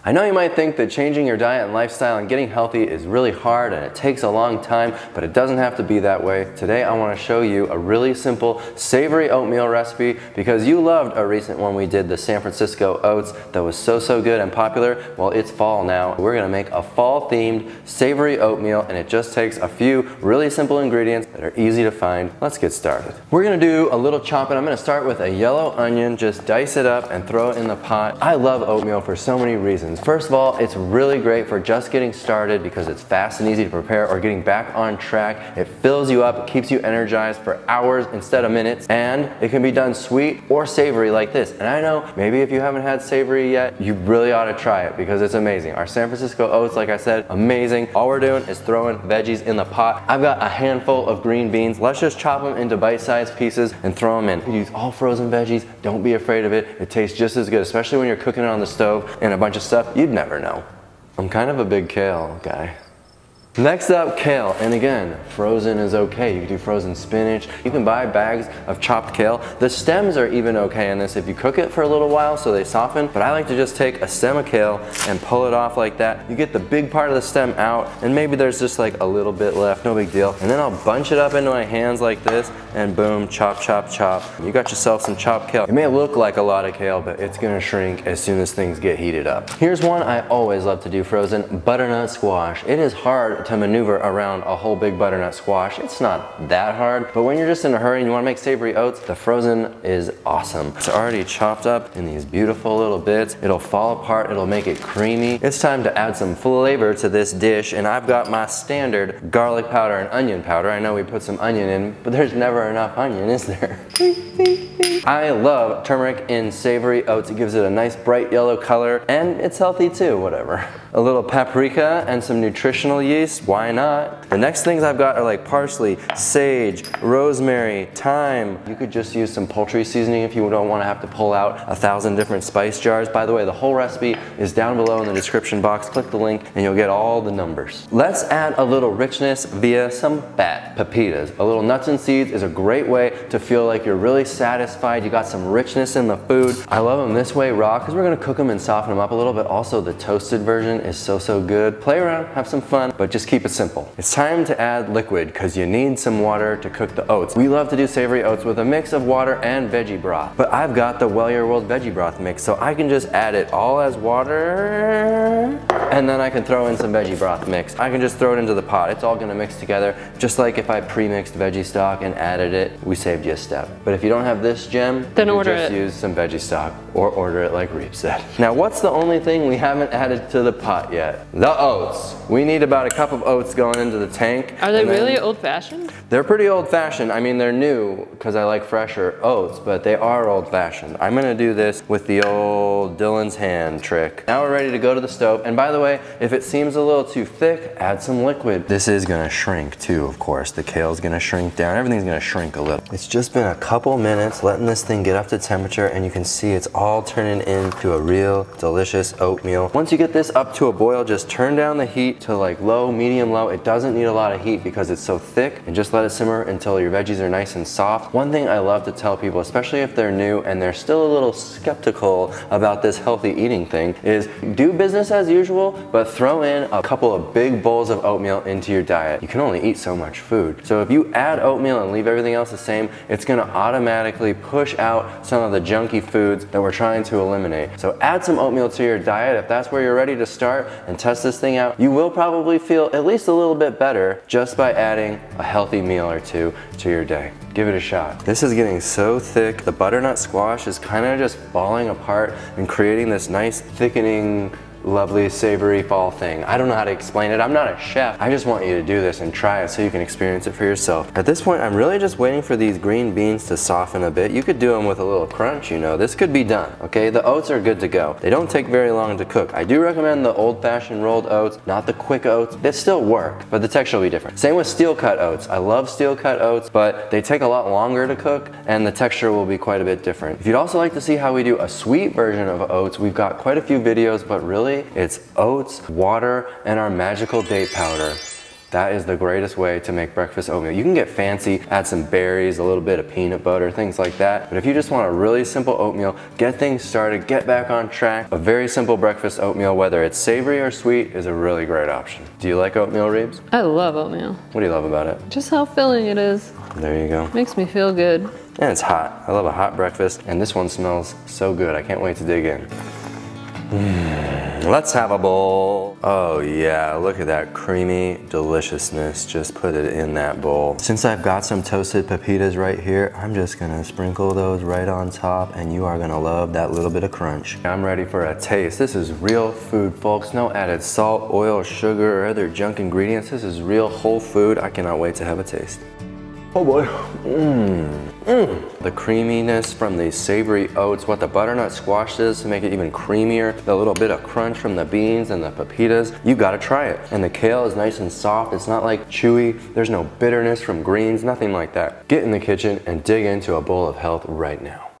I know you might think that changing your diet and lifestyle and getting healthy is really hard and it takes a long time, but it doesn't have to be that way. Today I want to show you a really simple savory oatmeal recipe because you loved a recent one we did, the San Francisco Oats, that was so good and popular. Well, it's fall now. We're going to make a fall themed savory oatmeal, and it just takes a few really simple ingredients that are easy to find. Let's get started. We're going to do a little chopping. I'm going to start with a yellow onion, just dice it up and throw it in the pot. I love oatmeal for so many reasons. First of all, it's really great for just getting started because it's fast and easy to prepare or getting back on track. It fills you up, it keeps you energized for hours instead of minutes, and it can be done sweet or savory like this. And I know maybe if you haven't had savory yet, you really ought to try it because it's amazing. Our San Francisco Oats, like I said, amazing. All we're doing is throwing veggies in the pot. I've got a handful of green beans. Let's just chop them into bite-sized pieces and throw them in. Use all frozen veggies. Don't be afraid of it. It tastes just as good, especially when you're cooking it on the stove and a bunch of stuff you'd never know. I'm kind of a big kale guy. Next up, kale, and again, frozen is okay. You can do frozen spinach. You can buy bags of chopped kale. The stems are even okay in this if you cook it for a little while so they soften, but I like to just take a stem of kale and pull it off like that. You get the big part of the stem out, and maybe there's just like a little bit left, no big deal. And then I'll bunch it up into my hands like this, and boom, chop, chop, chop. You got yourself some chopped kale. It may look like a lot of kale, but it's gonna shrink as soon as things get heated up. Here's one I always love to do frozen, butternut squash. It is hard to maneuver around a whole big butternut squash. It's not that hard, but when you're just in a hurry and you want to make savory oats, the frozen is awesome. It's already chopped up in these beautiful little bits. It'll fall apart, it'll make it creamy. It's time to add some flavor to this dish, and I've got my standard garlic powder and onion powder. I know we put some onion in, but there's never enough onion, is there? I love turmeric in savory oats. It gives it a nice bright yellow color, and it's healthy too, whatever. A little paprika and some nutritional yeast, why not? The next things I've got are like parsley, sage, rosemary, thyme. You could just use some poultry seasoning if you don't want to have to pull out 1,000 different spice jars. By the way, the whole recipe is down below in the description box. Click the link and you'll get all the numbers. Let's add a little richness via some fat pepitas. A little nuts and seeds is a great way to feel like you're really satisfied. You got some richness in the food. I love them this way raw because we're going to cook them and soften them up a little bit. Also, the toasted version is so good. Play around, have some fun, but just keep it simple. It's time to add liquid because you need some water to cook the oats. We love to do savory oats with a mix of water and veggie broth, but I've got the Well Your World veggie broth mix, so I can just add it all as water, and then I can throw in some veggie broth mix. I can just throw it into the pot. It's all gonna mix together, just like if I pre-mixed veggie stock and added it, we saved you a step. But if you don't have this gem, then you just use some veggie stock or order it like Reep said. Now, what's the only thing we haven't added to the pot yet? The oats. We need about a cup of oats going into the tank. Are they really old-fashioned? They're pretty old-fashioned. I mean, they're new because I like fresher oats, but they are old-fashioned. I'm gonna do this with the old Dylan's hand trick. Now we're ready to go to the stove. And by the way, if it seems a little too thick, add some liquid. This is gonna shrink too, of course. The kale's gonna shrink down. Everything's gonna shrink a little. It's just been a couple minutes letting this thing get up to temperature, and you can see it's all turning into a real delicious oatmeal. Once you get this up to a boil, just turn down the heat to like low, medium, low. It doesn't need a lot of heat because it's so thick, and just let it simmer until your veggies are nice and soft. One thing I love to tell people, especially if they're new and they're still a little skeptical about this healthy eating thing, is do business as usual, but throw in a couple of big bowls of oatmeal into your diet. You can only eat so much food. So if you add oatmeal and leave everything else the same, it's gonna automatically push out some of the junky foods that we're trying to eliminate. So add some oatmeal to your diet if that's where you're ready to start, and test this thing out. You will probably feel at least a little bit better just by adding a healthy meal or two to your day. Give it a shot. This is getting so thick. The butternut squash is kind of just falling apart and creating this nice thickening, lovely savory fall thing. I don't know how to explain it. I'm not a chef. I just want you to do this and try it so you can experience it for yourself. At this point, I'm really just waiting for these green beans to soften a bit. You could do them with a little crunch, you know. This could be done, okay? The oats are good to go. They don't take very long to cook. I do recommend the old-fashioned rolled oats, not the quick oats. They still work, but the texture will be different. Same with steel-cut oats. I love steel-cut oats, but they take a lot longer to cook, and the texture will be quite a bit different. If you'd also like to see how we do a sweet version of oats, we've got quite a few videos, but really, it's oats, water, and our magical date powder. That is the greatest way to make breakfast oatmeal. You can get fancy, add some berries, a little bit of peanut butter, things like that. But if you just want a really simple oatmeal, get things started, get back on track, a very simple breakfast oatmeal, whether it's savory or sweet, is a really great option. Do you like oatmeal, Reebs? I love oatmeal. What do you love about it? Just how filling it is. There you go. Makes me feel good. And it's hot. I love a hot breakfast, and this one smells so good. I can't wait to dig in. Let's have a bowl. Oh yeah, look at that creamy deliciousness. Just put it in that bowl. Since I've got some toasted pepitas right here, I'm just gonna sprinkle those right on top, and you are gonna love that little bit of crunch. I'm ready for a taste. This is real food, folks. No added salt, oil, sugar, or other junk ingredients. This is real whole food. I cannot wait to have a taste. Oh boy. The creaminess from the savory oats, what the butternut squash does to make it even creamier, the little bit of crunch from the beans and the pepitas, you gotta try it. And the kale is nice and soft, it's not like chewy, there's no bitterness from greens, nothing like that. Get in the kitchen and dig into a bowl of health right now.